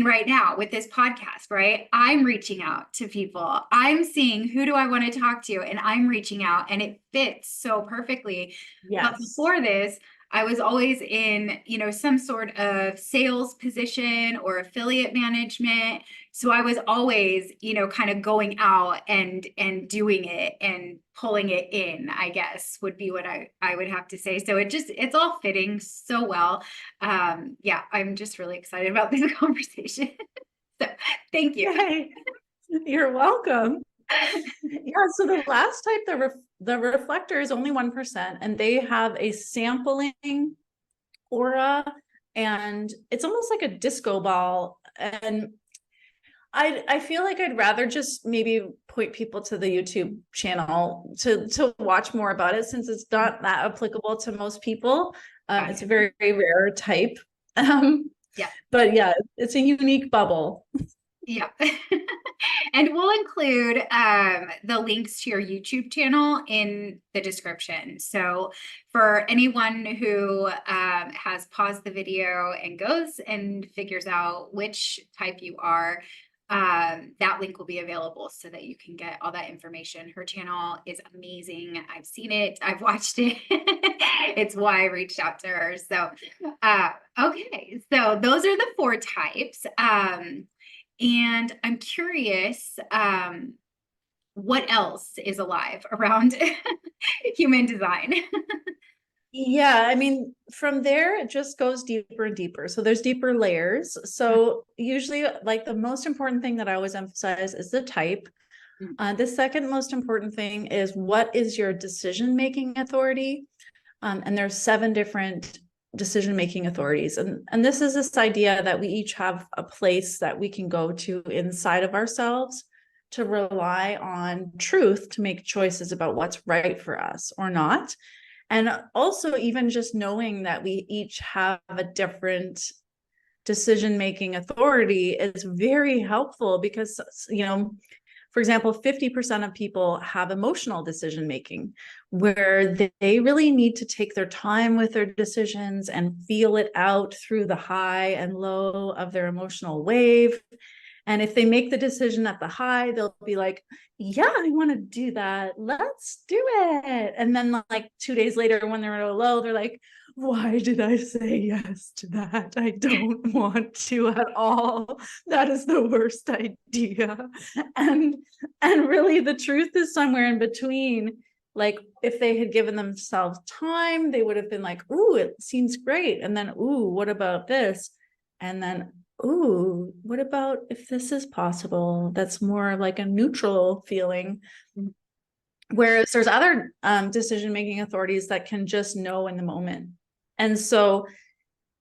right now with this podcast, right, I'm reaching out to people. I'm seeing, who do I want to talk to? And I'm reaching out, and it fits so perfectly. yes. But before this, I was always in, some sort of sales position or affiliate management. So I was always, kind of going out and doing it and pulling it in, I guess, would be what I would have to say. So it's all fitting so well. I'm just really excited about this conversation. So thank you. Hey, you're welcome. Yeah, so the last type, the reflector, is only 1%, and they have a sampling aura, and it's almost like a disco ball. And I feel like I'd rather just maybe point people to the YouTube channel to watch more about it, since it's not that applicable to most people. It's a very, very rare type. But yeah, it's a unique bubble. Yeah. And we'll include the links to your YouTube channel in the description. So for anyone who has paused the video and goes and figures out which type you are, that link will be available so that you can get all that information. Her channel is amazing. I've seen it. I've watched it. It's why I reached out to her. So, okay. So those are the 4 types. And I'm curious, what else is alive around human design? Yeah, I mean, from there, it just goes deeper and deeper. So there's deeper layers. So usually, like, the most important thing that I always emphasize is the type. The second most important thing is, what is your decision-making authority? And there's 7 different decision-making authorities. And this is this idea that we each have a place that we can go to inside of ourselves to rely on truth to make choices about what's right for us or not. And also, even just knowing that we each have a different decision-making authority is very helpful, because, for example, 50% of people have emotional decision-making, where they really need to take their time with their decisions and feel it out through the high and low of their emotional wave. And if they make the decision at the high, they'll be like, yeah, I want to do that. Let's do it. And then like 2 days later, when they're at a low, they're like, why did I say yes to that? I don't want to at all. That is the worst idea. And really, the truth is somewhere in between. Like if they had given themselves time, they would have been like, ooh, it seems great. And then, ooh, what about this? And then, ooh, what about if this is possible? That's more like a neutral feeling. Whereas there's other decision-making authorities that can just know in the moment. And so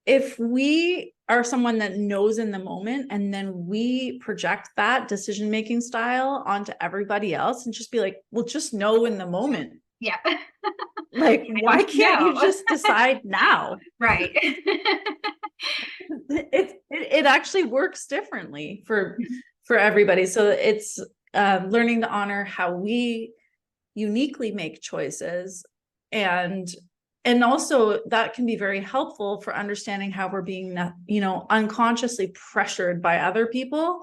if we are someone that knows in the moment and then we project that decision-making style onto everybody else and just be like, well, just know in the moment. Yeah. Like, why can't you just decide now? Right. It actually works differently for everybody. So it's learning to honor how we uniquely make choices, and also that can be very helpful for understanding how we're being, unconsciously pressured by other people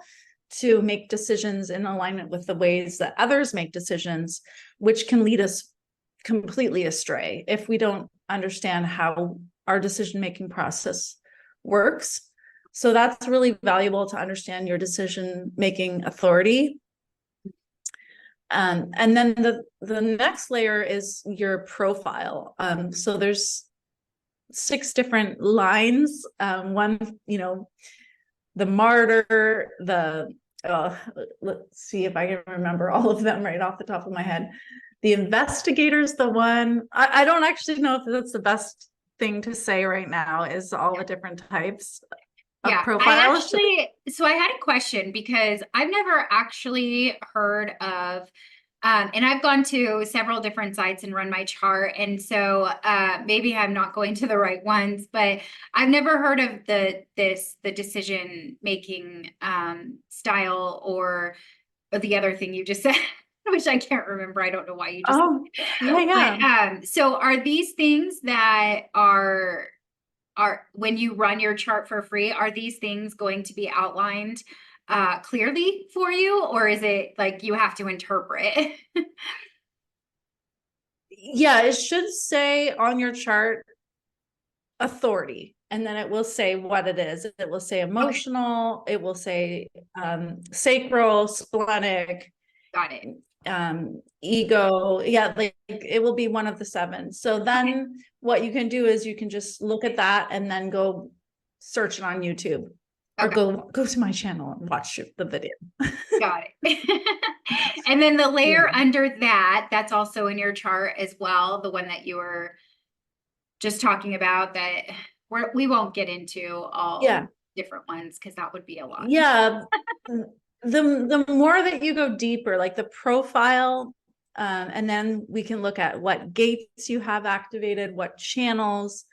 to make decisions in alignment with the ways that others make decisions, which can lead us completely astray if we don't understand how our decision-making process works. So that's really valuable to understand your decision-making authority. And then the next layer is your profile. So there's 6 different lines. One, the martyr, let's see if I can remember all of them right off the top of my head. The investigator's the one. I don't actually know if that's the best thing to say right now, is all the different types of profiles. So I had a question because I've never actually heard of, and I've gone to several different sites and run my chart. And so maybe I'm not going to the right ones, but I've never heard of the decision-making style or the other thing you just said, which I can't remember. I don't know why you just yeah. But, so are these things that are when you run your chart for free, are these things going to be outlined clearly for you, or is it like you have to interpret? Yeah, it should say on your chart authority, and then it will say what it is. It will say emotional, it will say sacral, splenic, Got it. ego. Yeah, like it will be one of the 7. So then what you can do is you can just look at that and then go search it on YouTube, or go to my channel and watch the video. Got it. And then the layer under that's also in your chart as well, the one that you were just talking about, that we won't get into all different ones because that would be a lot. Yeah. The more that you go deeper, like the profile, and then we can look at what gates you have activated, what channels.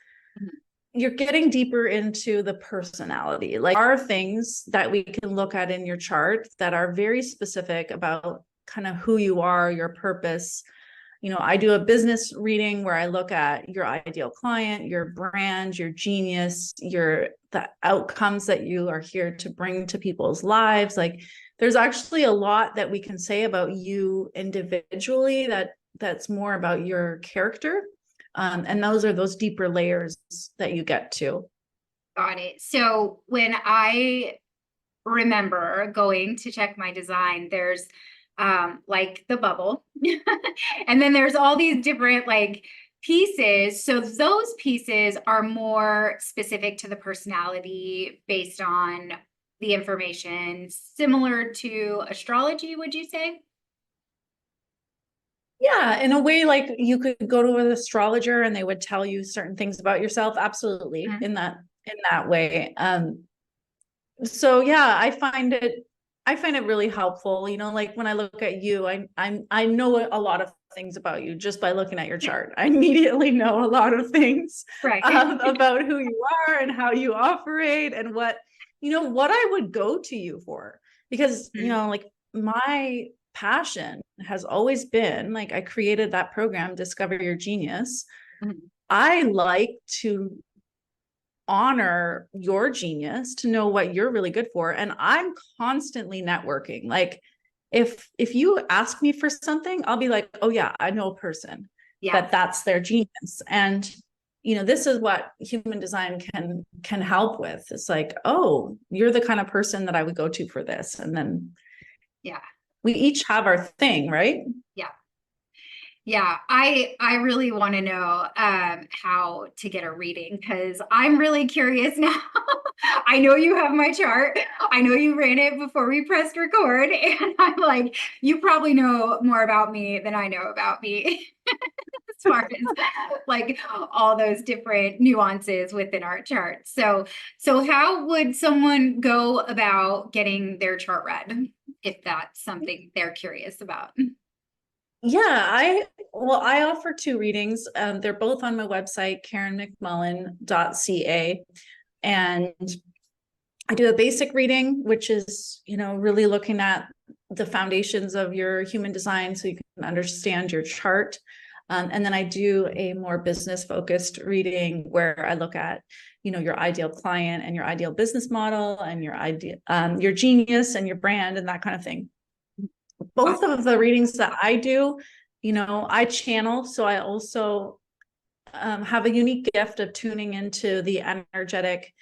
You're getting deeper into the personality. Like, there are things that we can look at in your chart that are very specific about kind of who you are, your purpose. I do a business reading where I look at your ideal client, your brand, your genius, the outcomes that you are here to bring to people's lives. Like, there's actually a lot that we can say about you individually that's more about your character. And those are those deeper layers that you get to. Got it. So when I remember going to check my design, there's like the bubble, and then there's all these different like pieces. So those pieces are more specific to the personality based on the information, similar to astrology, would you say? Yeah, in a way, like you could go to an astrologer and they would tell you certain things about yourself. Absolutely, in that way. So yeah, I find it really helpful. Like when I look at you, I know a lot of things about you just by looking at your chart. I immediately know a lot of things about who you are and how you operate, and what I would go to you for, because like my passion has always been, like, I created that program, Discover Your Genius. I like to honor your genius, to know what you're really good for, and I'm constantly networking. Like, if you ask me for something, I'll be like, oh yeah, I know a person that's their genius, and this is what human design can help with. It's like, oh, you're the kind of person that I would go to for this. And then we each have our thing, right? Yeah, I really want to know how to get a reading because I'm really curious now. I know you have my chart. I know you ran it before we pressed record, and I'm like, you probably know more about me than I know about me as far as like all those different nuances within our chart. So how would someone go about getting their chart read if that's something they're curious about? Yeah, I offer two readings. They're both on my website, karenmcmullen.ca. And I do a basic reading, which is, really looking at the foundations of your human design so you can understand your chart. And then I do a more business focused reading where I look at, your ideal client and your ideal business model and your genius and your brand and that kind of thing. Both of the readings that I do, I channel. So I also have a unique gift of tuning into the energetic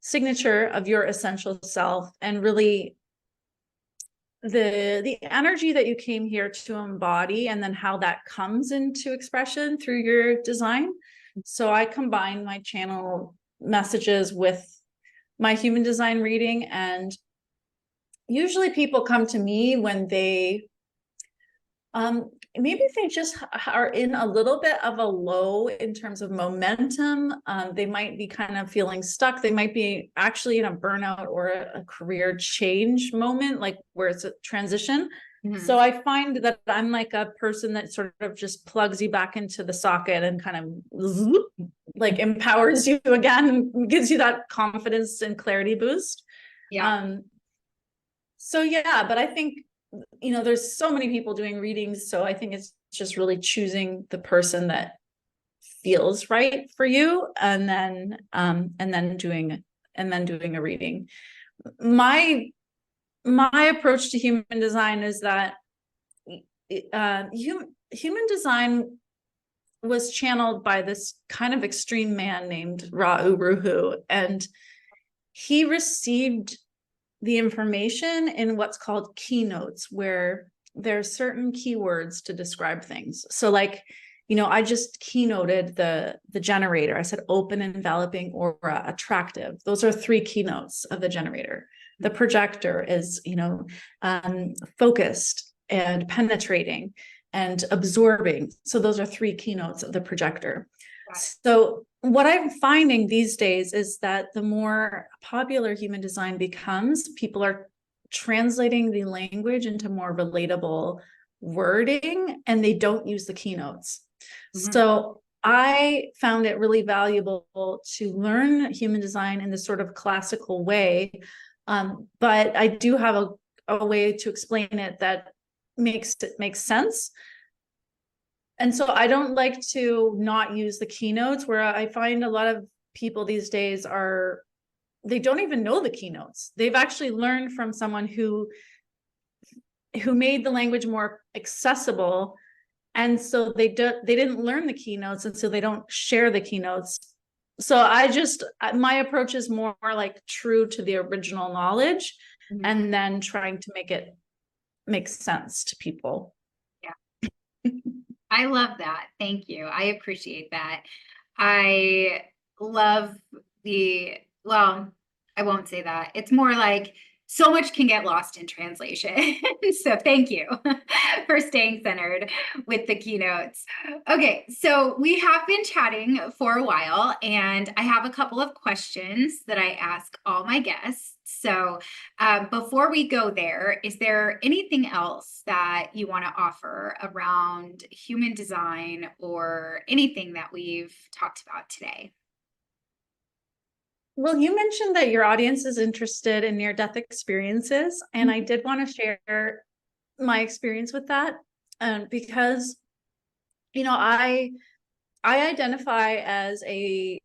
signature of your essential self and really the energy that you came here to embody, and then how that comes into expression through your design. So I combine my channel messages with my human design reading, and usually people come to me when they maybe they just are in a little bit of a low in terms of momentum. They might be kind of feeling stuck. They might be actually in a burnout or a career change moment, like where it's a transition. Mm-hmm. So I find that I'm like a person that sort of just plugs you back into the socket and kind of like empowers you again and gives you that confidence and clarity boost. Yeah. So yeah, but I think there's so many people doing readings. So I think it's just really choosing the person that feels right for you, and then doing a reading. My approach to human design is that human design was channeled by this kind of extreme man named Ra Uru Hu, and he received the information in what's called keynotes, where there are certain keywords to describe things. So like, I just keynoted the generator. I said open, enveloping, aura, attractive. Those are three keynotes of the generator. The projector is, focused and penetrating and absorbing. So those are three keynotes of the projector. So what I'm finding these days is that the more popular human design becomes, people are translating the language into more relatable wording, and they don't use the keynotes. Mm-hmm. So I found it really valuable to learn human design in this sort of classical way. But I do have a way to explain it that makes sense. And so I don't like to not use the keynotes, where I find a lot of people these days they don't even know the keynotes. They've actually learned from someone who made the language more accessible. And so they didn't learn the keynotes, and so they don't share the keynotes. So my approach is more like true to the original knowledge, mm-hmm. and then trying to make it make sense to people. Yeah. I love that. Thank you. I appreciate that. I love well, I won't say that. It's more like so much can get lost in translation. So thank you for staying centered with the keynotes. Okay, so we have been chatting for a while, and I have a couple of questions that I ask all my guests. So before we go there, is there anything else that you want to offer around human design or anything that we've talked about today? Well, you mentioned that your audience is interested in near-death experiences, and I did want to share my experience with that, because, I identify as a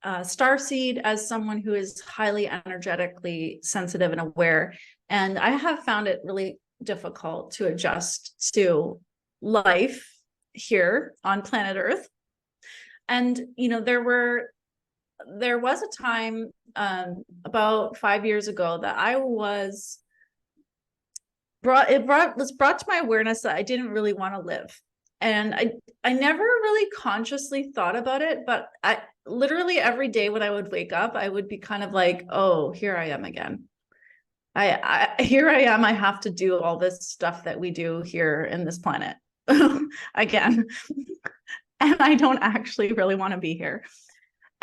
starseed, as someone who is highly energetically sensitive and aware, and I have found it really difficult to adjust to life here on planet Earth. And, there was a time about 5 years ago that I was brought to my awareness that I didn't really want to live. And I never really consciously thought about it, but I literally every day when I would wake up, I would be kind of like, oh, here I am again. Here I am. I have to do all this stuff that we do here in this planet again. And I don't actually really want to be here.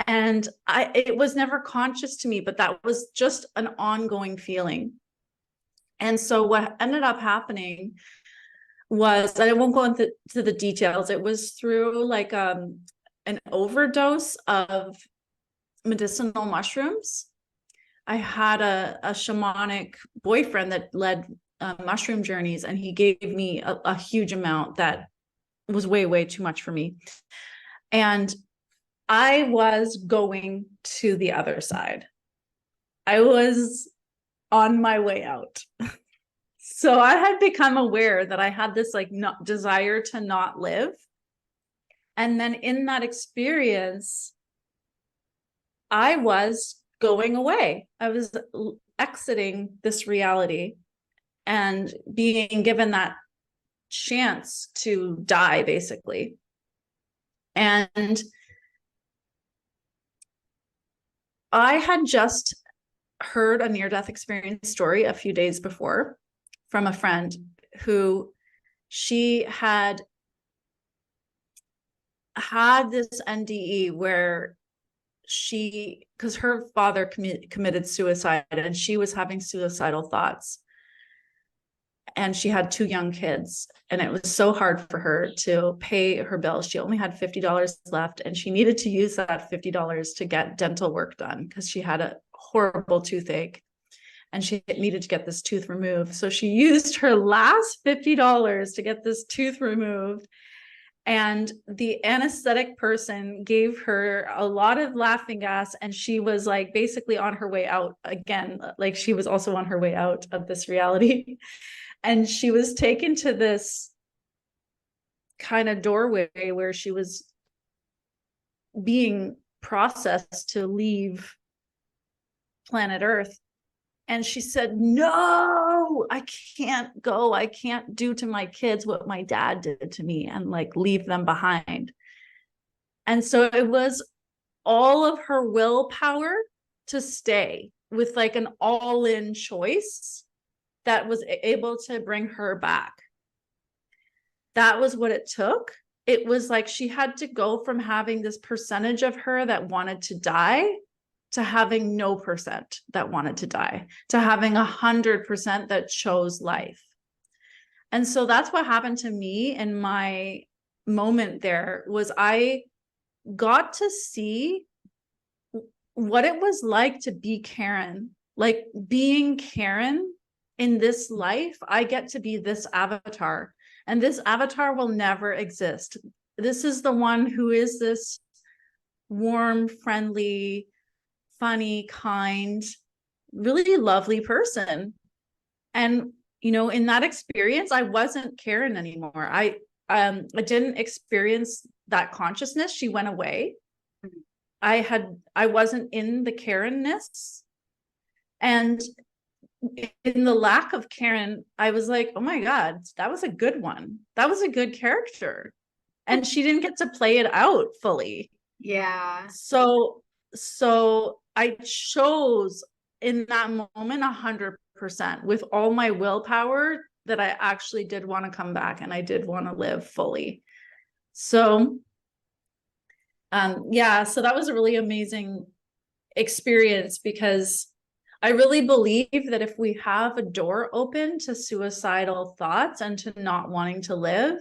And it was never conscious to me, but that was just an ongoing feeling. And so what ended up happening was, and I won't go into the details, it was through like an overdose of medicinal mushrooms. I had a shamanic boyfriend that led mushroom journeys, and he gave me a huge amount that was way, way too much for me. And I was going to the other side. I was on my way out. So I had become aware that I had this like desire to not live. And then in that experience, I was going away. I was exiting this reality and being given that chance to die, basically. And I had just heard a near-death experience story a few days before from a friend who she had this NDE where because her father committed suicide and she was having suicidal thoughts. And she had 2 young kids, and it was so hard for her to pay her bills. She only had $50 left, and she needed to use that $50 to get dental work done because she had a horrible toothache and she needed to get this tooth removed. So she used her last $50 to get this tooth removed. And the anesthetic person gave her a lot of laughing gas, and she was like basically on her way out again. Like she was also on her way out of this reality. And she was taken to this kind of doorway where she was being processed to leave planet Earth. And she said, no, I can't go. I can't do to my kids what my dad did to me and like leave them behind. And so it was all of her willpower to stay with like an all-in choice that was able to bring her back. That was what it took. It was like she had to go from having this percentage of her that wanted to die to having no percent that wanted to die, to having 100% that chose life. And so that's what happened to me in my moment there. Was I got to see what it was like to be Karen, like being Karen in this life. I get to be this avatar, and this avatar will never exist. This is the one who is this warm, friendly, funny, kind, really lovely person. And, you know, in that experience, I wasn't Karen anymore. I didn't experience that consciousness. She went away. I wasn't in the Karen-ness. And in the lack of Karen, I was like, oh my God, that was a good one. That was a good character. And she didn't get to play it out fully. Yeah. So I chose in that moment 100% with all my willpower that I actually did want to come back and I did want to live fully. So yeah, so that was a really amazing experience, because I really believe that if we have a door open to suicidal thoughts and to not wanting to live,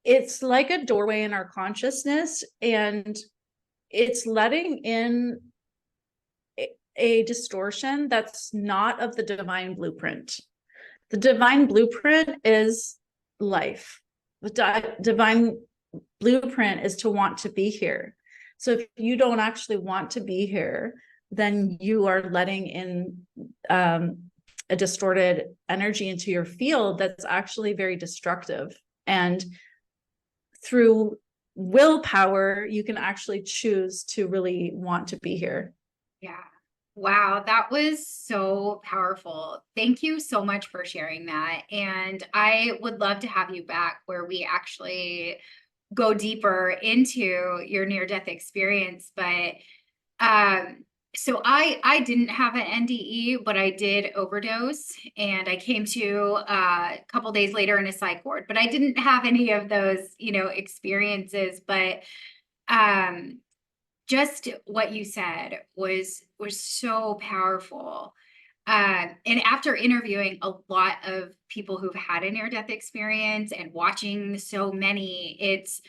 it's like a doorway in our consciousness, and it's letting in a distortion that's not of the divine blueprint. The divine blueprint is life. The divine blueprint is to want to be here. So if you don't actually want to be here, then you are letting in a distorted energy into your field that's actually very destructive. And through willpower, you can actually choose to really want to be here. Yeah. Wow, that was so powerful. Thank you so much for sharing that. And I would love to have you back where we actually go deeper into your near-death experience. But so I didn't have an NDE, but I did overdose, and I came to a couple days later in a psych ward. But I didn't have any of those, experiences. But just what you said was so powerful. And after interviewing a lot of people who've had a near-death experience and watching so many, it's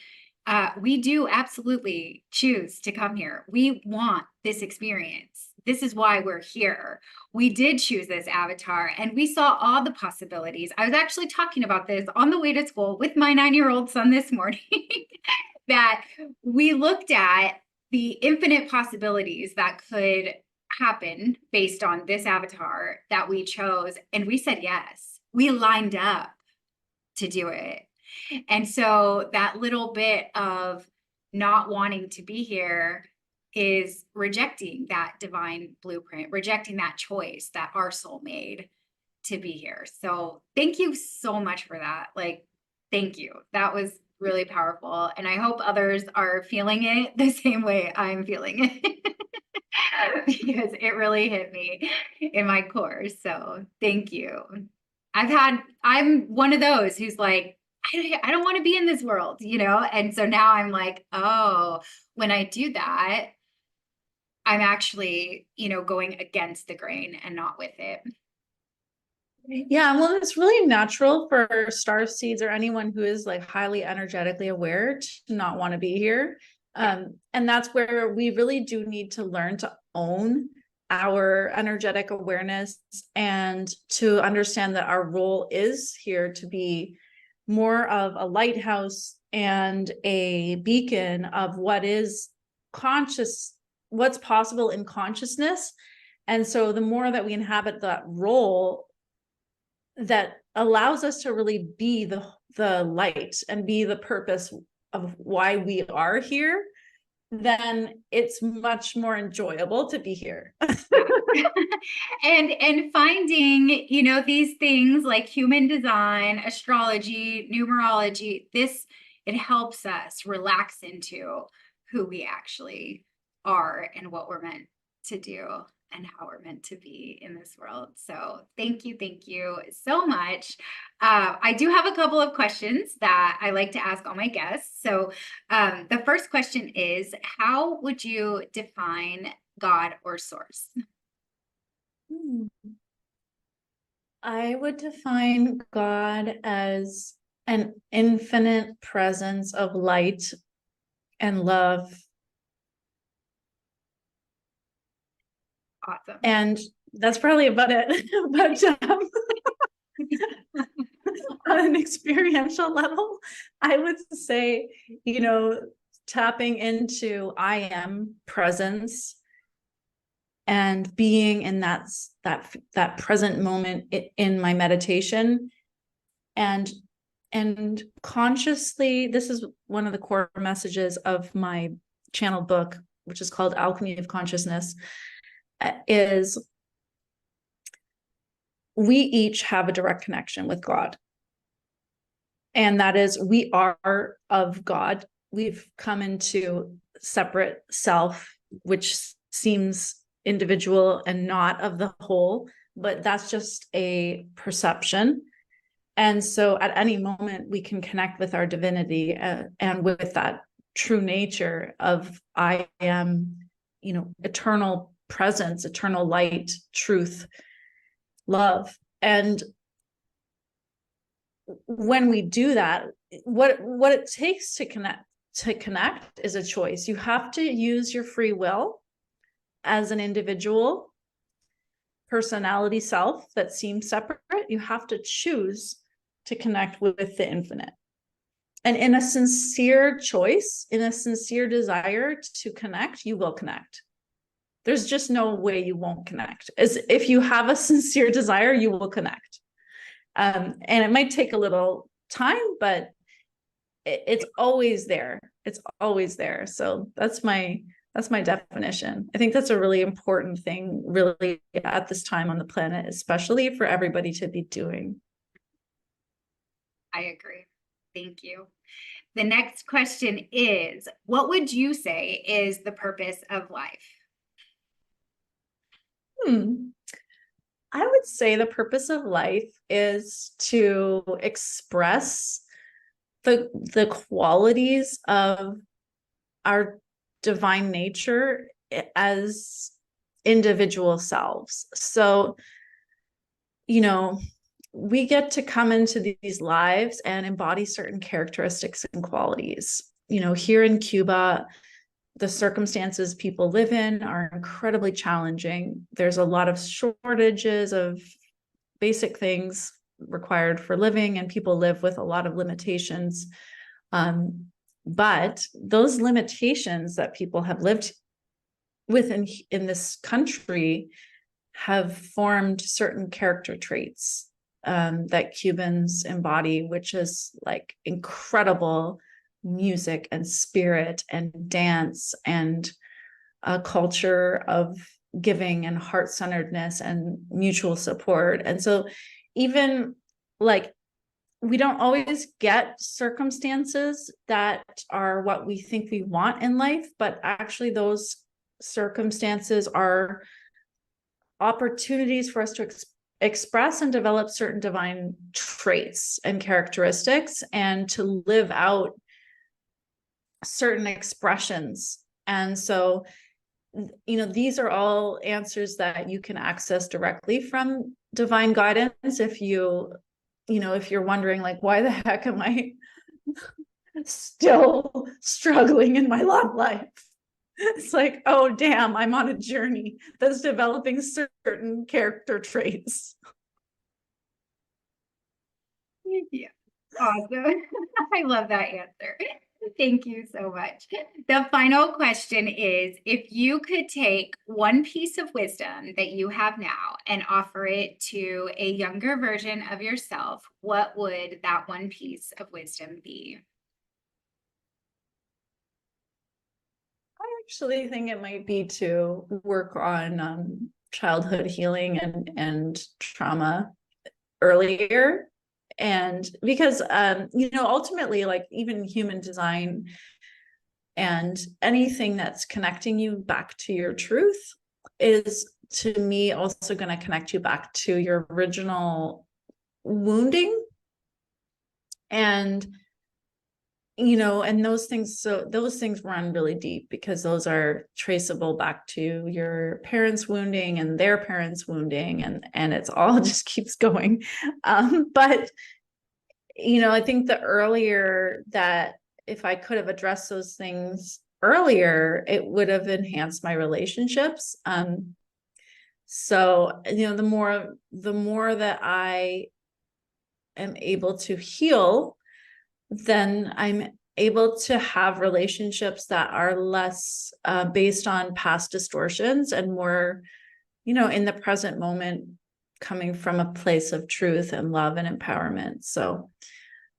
we do absolutely choose to come here. We want this experience. This is why we're here. We did choose this avatar and we saw all the possibilities. I was actually talking about this on the way to school with my 9-year-old son this morning, that we looked at the infinite possibilities that could happen based on this avatar that we chose. And we said yes. We lined up to do it. And so that little bit of not wanting to be here is rejecting that divine blueprint, rejecting that choice that our soul made to be here. So thank you so much for that. Like, thank you. That was really powerful. And I hope others are feeling it the same way I'm feeling it. Because it really hit me in my core. So thank you. I'm one of those who's like, I don't want to be in this world, And so now I'm like, oh, when I do that, I'm actually, going against the grain and not with it. Yeah, well, it's really natural for star seeds or anyone who is like highly energetically aware to not want to be here. And that's where we really do need to learn to own our energetic awareness and to understand that our role is here to be more of a lighthouse and a beacon of what is conscious, what's possible in consciousness. And so the more that we inhabit that role, that allows us to really be the light and be the purpose of why we are here, then it's much more enjoyable to be here. and finding, these things like human design, astrology, numerology, it helps us relax into who we actually are and what we're meant to do and how we're meant to be in this world. So thank you so much. I do have a couple of questions that I like to ask all my guests. So the first question is, how would you define God or source? I would define God as an infinite presence of light and love. Awesome. And that's probably about it. But on an experiential level, I would say, tapping into I am presence and being in that present moment in my meditation, and consciously, this is one of the core messages of my channel book, which is called Alchemy of Consciousness, is we each have a direct connection with God. And that is, we are of God. We've come into separate self, which seems individual and not of the whole, but that's just a perception. And so at any moment, we can connect with our divinity and with that true nature of I am, eternal presence, eternal light, truth, love. And when we do that, what it takes to connect is a choice. You have to use your free will as an individual personality self that seems separate. You have to choose to connect with the infinite. And in a sincere choice, in a sincere desire to connect, you will connect. There's just no way you won't connect. As if you have a sincere desire, you will connect. And it might take a little time, but it's always there. It's always there. So that's my That's my definition. I think that's a really important thing, really, at this time on the planet, especially for everybody to be doing. I agree. Thank you. The next question is, what would you say is the purpose of life? I would say the purpose of life is to express the qualities of our divine nature as individual selves. So, we get to come into these lives and embody certain characteristics and qualities. Here in Cuba, the circumstances people live in are incredibly challenging. There's a lot of shortages of basic things required for living, and people live with a lot of limitations. But those limitations that people have lived with in this country have formed certain character traits that Cubans embody, which is like incredible music and spirit and dance and a culture of giving and heart-centeredness and mutual support. And so even like we don't always get circumstances that are what we think we want in life, but actually those circumstances are opportunities for us to express and develop certain divine traits and characteristics and to live out certain expressions. And so, these are all answers that you can access directly from divine guidance. If you're wondering, like, why the heck am I still struggling in my love life? It's like, oh, damn, I'm on a journey that's developing certain character traits. Yeah. Awesome. I love that answer. Thank you so much. The final question is, if you could take one piece of wisdom that you have now and offer it to a younger version of yourself, what would that one piece of wisdom be? I actually think it might be to work on childhood healing and trauma earlier. And because, ultimately, like even human design and anything that's connecting you back to your truth is, to me, also going to connect you back to your original wounding. And and those things run really deep because those are traceable back to your parents' wounding and their parents' wounding, and it's all just keeps going. But I think the earlier that, if I could have addressed those things earlier, it would have enhanced my relationships. So the more that I am able to heal, then I'm able to have relationships that are less based on past distortions and more, in the present moment, coming from a place of truth and love and empowerment. So,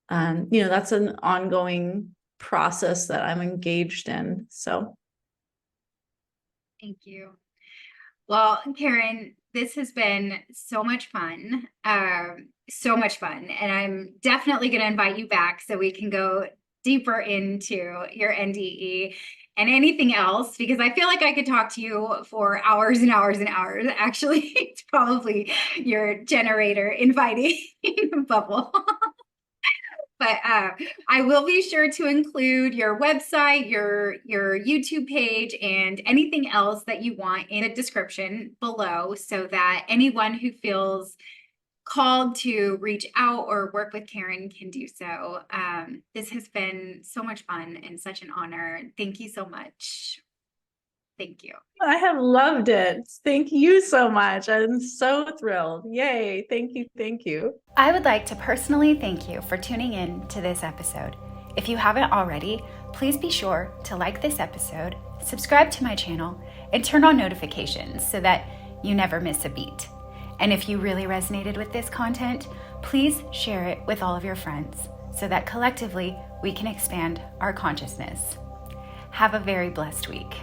that's an ongoing process that I'm engaged in. So. Thank you. Well, Karen, this has been so much fun. So much fun. And I'm definitely going to invite you back so we can go deeper into your NDE and anything else, because I feel like I could talk to you for hours and hours and hours. Actually, it's probably your generator inviting bubble. But I will be sure to include your website, your YouTube page, and anything else that you want in the description below, so that anyone who feels called to reach out or work with Karen can do so. This has been so much fun and such an honor. Thank you so much. Thank you. I have loved it. Thank you so much. I'm so thrilled. Yay. Thank you. Thank you. I would like to personally thank you for tuning in to this episode. If you haven't already, please be sure to like this episode, subscribe to my channel, and turn on notifications so that you never miss a beat. And if you really resonated with this content, please share it with all of your friends so that collectively we can expand our consciousness. Have a very blessed week.